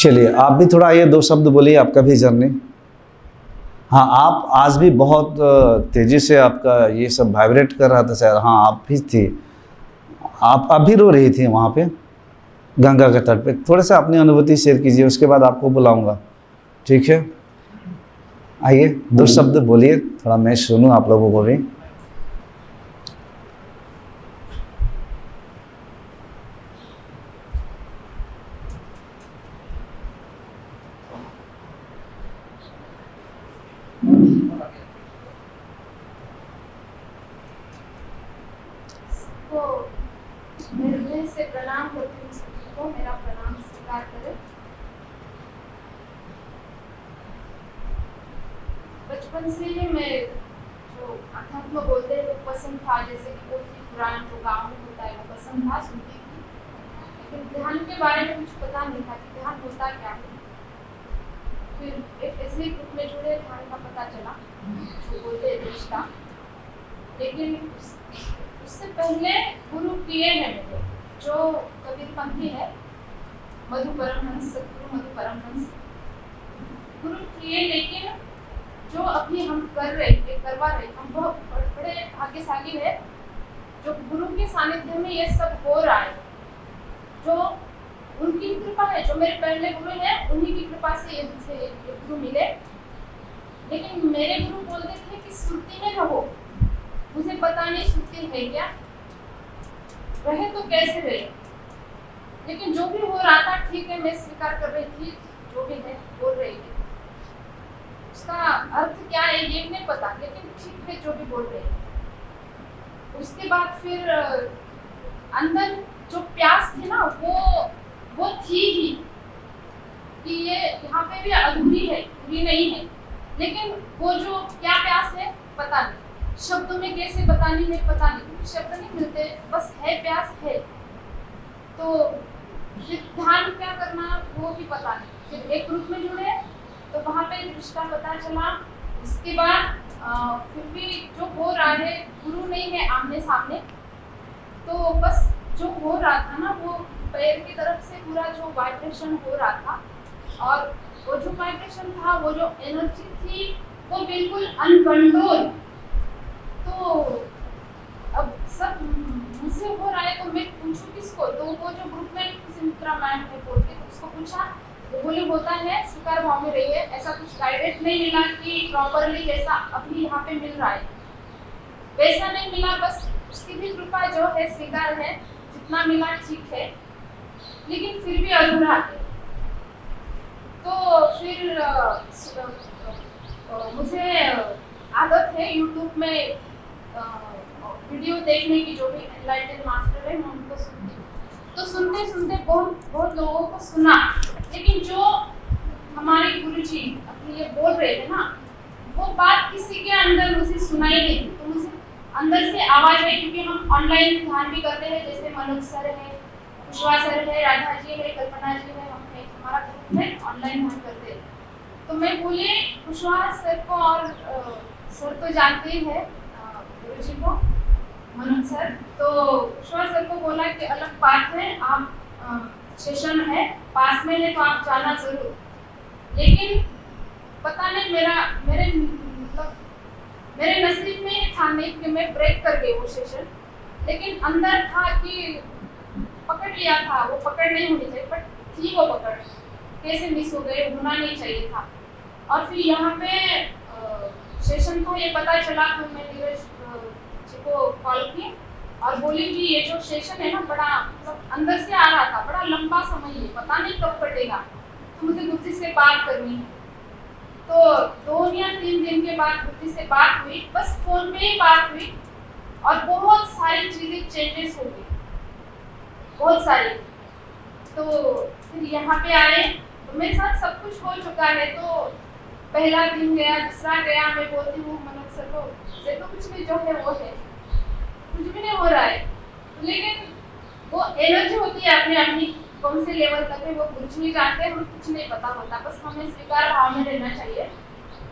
चलिए आप भी थोड़ा ये 2 शब्द बोलिए, आपका भी जर्नी। हाँ, आप आज भी बहुत तेज़ी से आपका ये सब वाइब्रेट कर रहा था शायद। हाँ, आप भी थी, आप अभी रो रही थी वहाँ पे गंगा के तट पे। थोड़ा सा अपनी अनुभूति शेयर कीजिए, उसके बाद आपको बुलाऊंगा, ठीक है? आइए 2 शब्द बोलिए, थोड़ा मैं सुनूं आप लोगों को भी। तो मैं हृदय से प्रणाम करती हूँ सभी को, मेरा प्रणाम स्वीकार करें। बचपन से ही मैं जो अध्यात्म बोलते हैं वो पसंद था, जैसे कि कोई भी पुराण जो गाँव में होता है वो पसंद था, सुनती थी। लेकिन ध्यान के बारे में कुछ पता नहीं था कि ध्यान होता क्या है। फिर एक ऐसे ग्रुप में जुड़े, ध्यान का पता चला, जो बोलते हैं रिश्ता। लेकिन उससे पहले गुरु किए हैं मेरे, जो कबीरपंथी है, मधु परमहंस, सतगुरु मधु परमहंस गुरु किए। लेकिन जो अभी हम करवा रहे, हम बहुत बड़े भाग्यशाली है जो गुरु के सानिध्य में ये सब हो रहा है। जो उनकी कृपा है, जो मेरे पहले गुरु हैं उन्हीं की कृपा से ये गुरु मिले। लेकिन मेरे गुरु बोलते थे कि सुरती में रहो। मुझे पता नहीं सुरती है क्या, रहे तो कैसे रहे। लेकिन जो भी हो रहा था ठीक है, मैं स्वीकार कर रही थी, जो भी है बोल रही थी। उसका अर्थ क्या है ये नहीं पता, लेकिन ठीक है जो भी बोल रहे हैं। उसके बाद फिर अंदर जो प्यास थी ना वो थी ही कि ये यहाँ पे भी अधूरी है, पूरी नहीं है। लेकिन वो जो क्या प्यास है पता नहीं, शब्दों में कैसे बताने में पता नहीं, क्योंकि शब्द नहीं मिलते, बस है प्यास है। तो ध्यान क्या करना वो भी पता नहीं। फिर एक ग्रुप में जुड़े तो वहाँ पे रिश्ता पता चला। उसके बाद फिर भी जो हो रहा है, गुरु नहीं है आमने सामने, तो बस जो हो रहा था ना वो पैर की तरफ से पूरा जो वाइब्रेशन हो रहा था, और वो जो वाइब्रेशन था, वो जो एनर्जी थी वो बिल्कुल अनकंट्रोल। तो अब सब मुझसे हो रहा है तो मैं पूछूं किसको? तो वो जो ग्रुप में सुमित्रा मैम है बोलते, तो उसको पूछा, वो बोले होता है स्वीकार भाव में रहिए। ऐसा कुछ गाइडेंस नहीं मिला कि प्रॉपरली जैसा अभी यहाँ पे मिल रहा है वैसा नहीं मिला, बस उसकी भी कृपा जो है स्वीकार है, जितना मिला ठीक है, लेकिन फिर भी अधूरा है। तो फिर मुझे आदत है यूट्यूब में वीडियो देखने की, जो भी एनलाइटेड मास्टर है मैं उनको सुनती हूँ। तो सुनते सुनते बहुत लोगों को सुना, लेकिन जो हमारे गुरुजी अपने ये बोल रहे थे ना, वो बात किसी के अंदर मुझे सुनाई नहीं। तो मुझे अंदर से आवाज है, क्योंकि हम ऑनलाइन ध्यान भी करते हैं, जैसे मनोज सर है, कुशवा सर है, राधा जी है, कल्पना जी है, हम हमारा ग्रुप में ऑनलाइन ध्यान करते हैं। तो मैं बोले कुशवा सर को, और सर तो जानते ही है गुरु जी को, मनोज सर, तो कुशवा सर को बोला कि अलग बात है, आप सेशन है पास में है तो आप जाना जरूर। लेकिन पता नहीं मेरे नसीब में था नहीं कि मैं ब्रेक कर गई वो सेशन। लेकिन अंदर था कि पकड़ लिया था, वो पकड़ नहीं होनी चाहिए, बट थी वो पकड़, कैसे मिस हो गए, होना नहीं चाहिए था। और फिर यहाँ पे सेशन था ये पता चला, तो मैं नीरज जी को कॉल की और बोली कि ये जो सेशन है ना बड़ा मतलब अंदर से आ रहा था, बड़ा लंबा समय है, पता नहीं कब कटेगा, तो मुझे गुरुजी से बात करनी है। तो 2 या 3 दिन के बाद गुरुजी से बात हुई, बस फोन पे ही बात हुई, और बहुत सारी चीजें चेंजेस हो गई, बहुत सारी। तो फिर यहाँ पे आए तो मेरे साथ सब कुछ हो चुका है। तो पहला दिन गया, दूसरा गया, मैं बोलती हूँ मनोज सर को, देखो कुछ भी जो है वो है, कुछ भी नहीं हो रहा है। लेकिन वो एनर्जी होती है अपने अपनी, कौन से लेवल तक है वो कुछ नहीं जानते, हमें कुछ नहीं पता होता, बस हमें स्वीकार भाव में रहना चाहिए।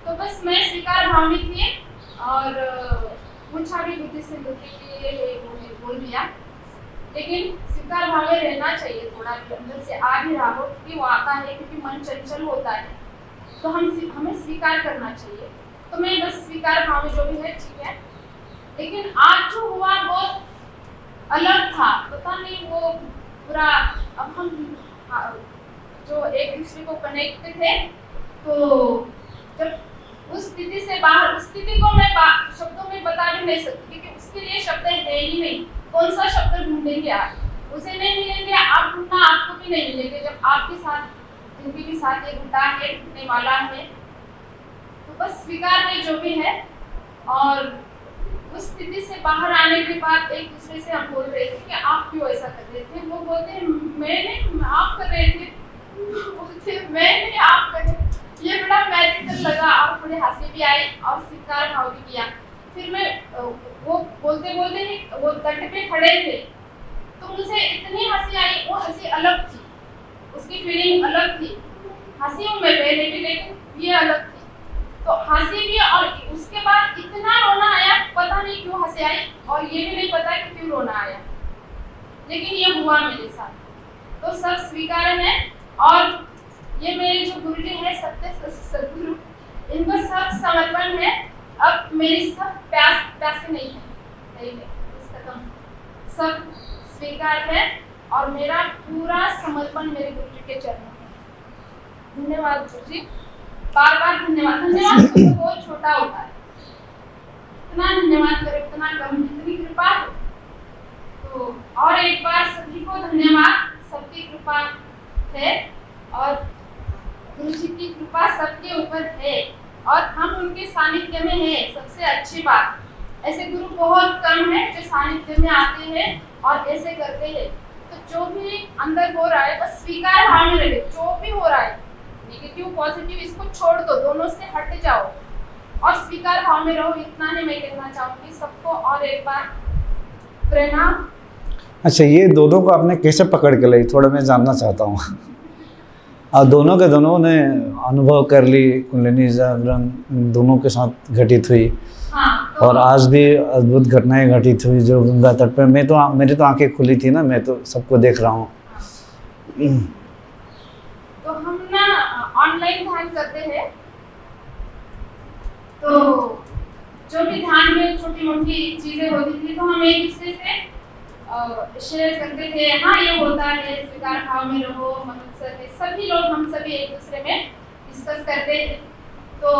तो बस मैं स्वीकार भाव में थी, और पूछा भी बुद्धि से, बुद्धि के लिए बोल दिया। लेकिन स्वीकार भाव में रहना चाहिए, थोड़ा भी अंदर से आ भी रहा हो, क्योंकि वो आता है क्योंकि मन चंचल होता है, तो हमें स्वीकार करना चाहिए। तो मैं बस स्वीकार भाव में जो भी है ठीक है। लेकिन आज जो हुआ बहुत अलग था, पता नहीं वो पूरा, अब हम जो एक दूसरे को कनेक्ट थे, तो जब उस स्थिति से बाहर, उस स्थिति को मैं शब्दों में बता भी नहीं सकती, क्योंकि उसके लिए शब्द है ही नहीं। कौन सा शब्द ढूंढेंगे आप, उसे नहीं मिलेंगे, आप ढूंढना आपको भी नहीं मिलेंगे। जब आपके साथ जिंदगी के साथ ये घटा है, घटने वाला है, तो बस स्वीकार है जो भी है। और उस स्थिति से बाहर आने के बाद एक दूसरे से हम बोल रहे थे कि आप क्यों ऐसा कर रहे थे, वो बोलते हैं मैंने, आप कर रहे थे, बोलते मैंने, आप कर रहे थे। ये बड़ा मैजिकल लगा और थोड़ी हंसी भी आई और स्वीकार भाव भी किया। फिर मैं वो बोलते बोलते ही वो तट पे खड़े थे, तो मुझे इतनी हंसी आई, वो हंसी अलग थी, उसकी फीलिंग अलग थी। हंसी हूँ मैं पहले भी, लेकिन ये अलग थी, तो हंसी भी। और उसके बाद इतना रोना आया, पता नहीं क्यों हंसी आई, और ये भी नहीं पता कि क्यों रोना आया, लेकिन ये हुआ मेरे साथ। तो सब स्वीकार है। और ये मेरे जो गुरुजी है, सत्य सदगुरु, इनको सब समर्पण है। अब मेरी सब प्यासे नहीं है, खत्म, सब स्वीकार है और मेरा पूरा समर्पण मेरे गुरुजी के चरणों में। धन्यवाद गुरुजी, बार बार धन्यवाद। धन्यवाद तो बहुत छोटा होता है, इतना धन्यवाद करो इतना कम, जितनी कृपा हो। तो और एक बार सभी को धन्यवाद, सबकी कृपा है और गुरुजी की कृपा सबके ऊपर है और हम उनके सानिध्य में हैं। सबसे अच्छी बात, ऐसे गुरु बहुत कम है जो सानिध्य में आते हैं और ऐसे करते हैं। तो जो भी अंदर हो रहा है बस स्वीकार भाव में रहे, जो भी हो रहा है नेगेटिव पॉजिटिव इसको छोड़ दो, दोनों से हट जाओ और स्वीकार भाव में रहो। इतना ही मैं कहना चाहूंगी सबको। और एक बार प्रणाम। अच्छा, ये दोनों को आपने कैसे पकड़ के लाई, थोड़ा मैं जानना चाहता हूँ। और दोनों के दोनों ने अनुभव कर ली, कुंडलिनी जागरण दोनों के साथ घटित हुई। हाँ, और आज भी अद्भुत घटनाएं घटित हुई जो गंगा तट पर। मेरी तो आंखें खुली थी ना, मैं तो सबको देख रहा हूँ। तो हम ना ऑनलाइन ध्यान करते हैं, तो जो भी ध्यान में छोटी मोटी चीजें होती थी तो हम एक दूसरे से शेयर करते थे। हाँ ये होता है, स्वीकार भाव में रहो, मनुष्य है, सभी लोग हम सभी एक दूसरे में डिस्कस करते हैं। तो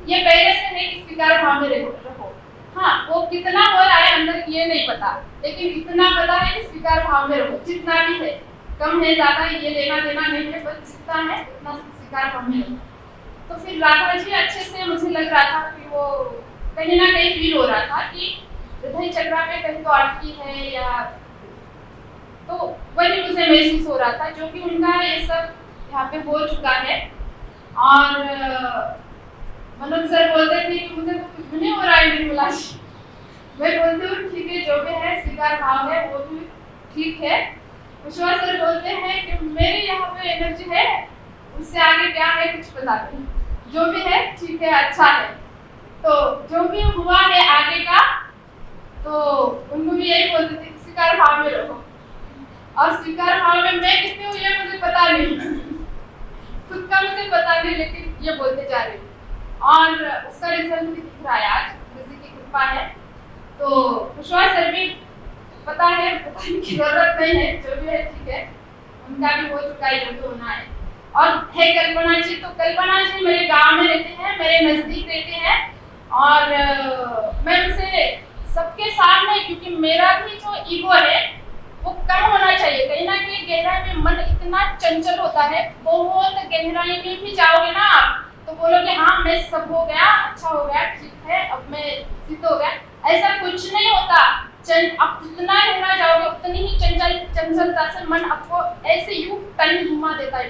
ये पहले से नहीं कि स्वीकार भाव में रहो। हाँ वो कितना हो रहा है अंदर ये नहीं पता, लेकिन इतना पता है कि स्वीकार भाव में रहो। जितना भी है, कम है ज्यादा ये लेना देना नहीं है, बस जितना है उतना स्वीकार भाव में रहो। तो फिर राधा जी अच्छे से मुझे लग रहा था कि वो कहीं ना कहीं फील हो रहा था कि हृदय चक्रा में कहीं तो अटकी है, या तो वही मुझे महसूस हो रहा था। जो कि उनका ये सब यहाँ पे हो चुका है। और मनोज सर बोलते थे कि मुझे तो कुछ नहीं हो रहा है निर्मला जी। मैं बोलती हूँ ठीक है, जो भी है स्वीकार भाव है वो भी ठीक है। विश्वास सर बोलते हैं कि मेरे यहाँ पे एनर्जी है, उससे आगे क्या है कुछ पता नहीं, जो भी है ठीक है, अच्छा है। तो जो भी हुआ है आगे का, तो उनको भी यही बोलते थे स्वीकार भाव में रहो। और स्वीकार भाव में मैं कितनी हुई है मुझे पता नहीं, खुद का मुझे पता नहीं, लेकिन ये बोलते जा रही हूँ। और उसका रिजल्ट भी दिख रहा है, आज किसी की कृपा है। तो विश्वास सर भी पता है, बताने की जरूरत नहीं है, जो भी है ठीक है, उनका भी हो चुका है जो भी होना है। और है कल्पना जी, तो कल्पना जी मेरे गांव में रहते हैं, मेरे नजदीक रहते हैं। और मैं उनसे सबके सामने, क्योंकि मेरा भी जो ईगो है वो कम होना चाहिए। कहीं ना कहीं गहराई में मन इतना चंचल होता है, बहुत गहराई में भी जाओगे ना आप तो बोलोगे हाँ मैं सब हो गया, अच्छा हो गया, ठीक है, अब मैं सिद्ध हो गया। ऐसा कुछ नहीं होता। आप जितना गहरा जाओगे उतनी ही चंचलता से मन आपको ऐसे यू टर्न घुमा देता है,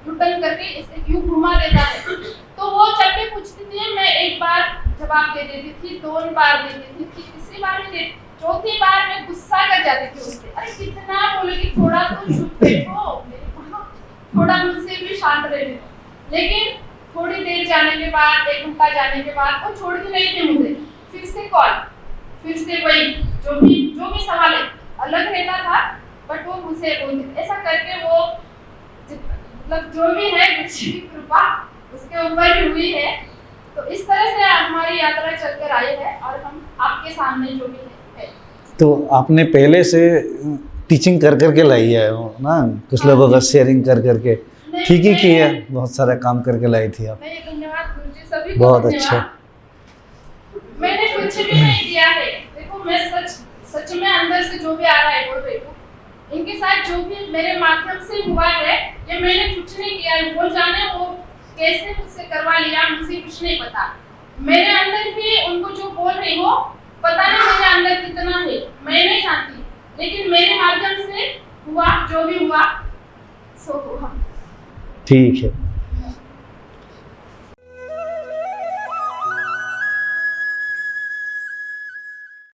यू टर्न करके ऐसे यू घुमा देता है। तो वो जब भी पूछती थी, मैं एक बार जवाब दे देती थी, 2 बार दे देती थी, तीसरी बार भी दे, चौथी बार मैं गुस्सा कर जाती थी उससे। अरे कितना बोलेगी, थोड़ा तो चुप बैठो, थोड़ा मुझसे भी शांत रहने दो। लेकिन थोड़ी देर जाने के बाद, 1 घंटा जाने के बाद वो छोड़ती नहीं थी मुझे। फिर से कॉल, फिर से वही जो भी सवाल है, अलग रहता था, बट वो मुझसे बोलते ऐसा करके वो मतलब जो भी है कुछ की कृपा उसके ऊपर भी हुई है। तो इस तरह से हमारी यात्रा चलकर आई है और हम आपके सामने जो भी है। तो आपने पहले से टीचिंग कर करके लाई है वो ना, कुछ लोगों का शेयरिंग कर करके ठीक ही की है, बहुत सारा काम करके लाई थी आप। नहीं, धन्यवाद गुरुजी, सभी को बहुत धन्यवाद। अच्छा। मैंने कुछ भी नहीं किया है, देखो मैं सच में अंदर से जो भी आ रहा है बोल रही हूँ। इनके साथ जो भी मेरे माध्यम से हुआ है, ये मैंने कुछ नहीं किया है। वो जाने वो कैसे मुझसे करवा लिया, मुझे कुछ नहीं पता। मेरे अंदर भी उनको जो बोल रही हो, पता नहीं मेरे अंदर कितना है, मैं नहीं जानती, लेकिन मेरे माध्यम से हुआ जो भी हुआ सो हुआ। ठीक है।